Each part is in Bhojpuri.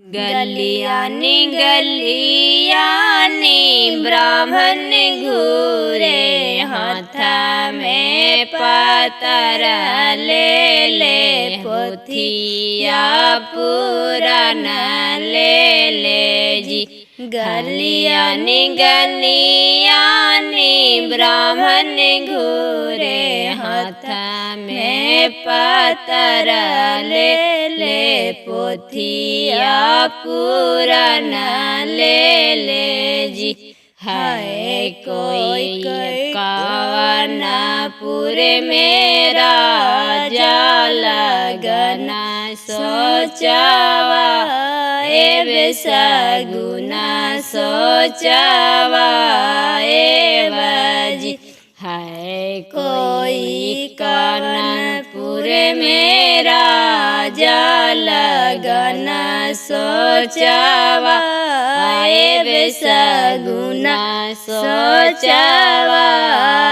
गलियानी गलियानी ब्राह्मण घूरे, हाथ में पतर ले ले, पोथिया पुराण ले ले जी। गलियानी गलियानी ब्राह्मण घूरे, हाथ में पतर ले ले, पोथिया पुराण ले ले जी। है कोई कावनपुर मेरा लगना सोचवा, ए सगुना सोचवा ए बजी। है कोई कानपुर मेरा लगना सोचवा, ए सगुना सोचवा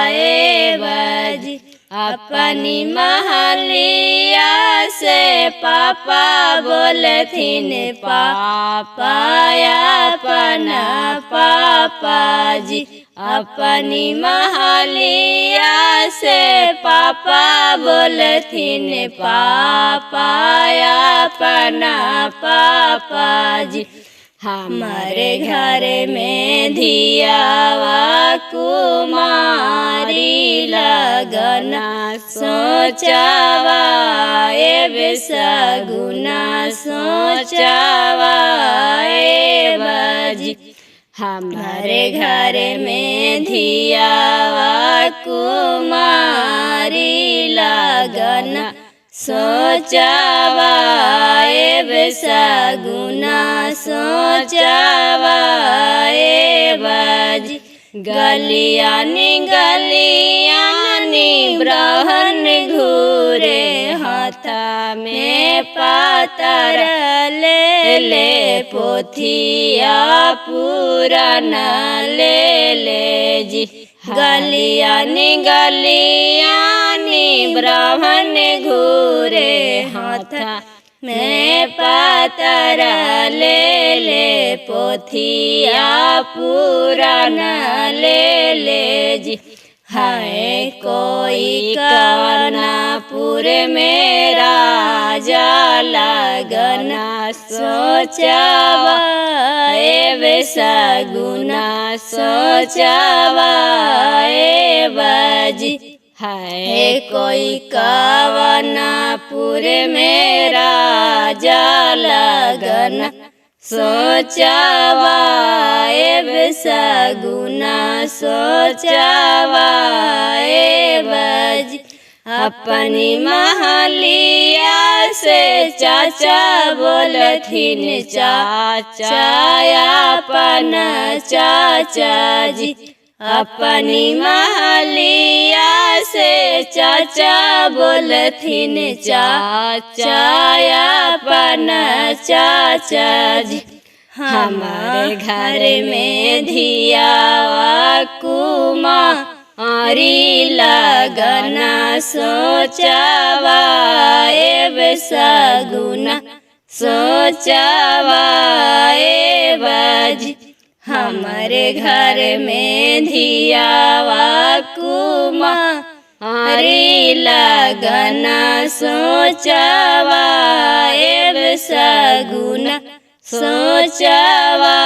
ए बजी। अपनी महलिया से पापा बोलथिन, पापा अपना पापा जी। अपनी महलिया से पापा बोलथिन, पापा अपना पापा जी। हमारे घर में धियावा कुमारी लगना सोचवा, ए सगुना सोचवा ए बजी। हमारे घर में धियावा कुमारी लगना सोचवा, ए सगुना सोचवा ए बजी। गलियानी गलियानी ब्राह्मण घूरे, हाथ में पतर ले ले, पोथिया पुराण ले ले जी। गलियानी गलियानी ब्राह्मण घूरे, हाथ में पतर ले ले, पोथिया पुराण ले ले जी। है कोई कानपुर मेरा लगना सोचवा, ए सगुना सोचवा ए बजी। है कोई कावनपुर मेरा लगना सोचवा, ए सगुना सोचवा ए बजी। अपनी महलिया से चाचा बोलथिन, चाचा अपना चाचा जी। अपनी महलिया से चाचा बोलथिन, चाचा अपना चाचा जी। हमारे घर में धियावा कुमारी लगना सोचवा, ए सगुना सोचवा ए बजी। हमारे घर में धियावा कुमारी लगना सोचवा, ए सगुना सोचवा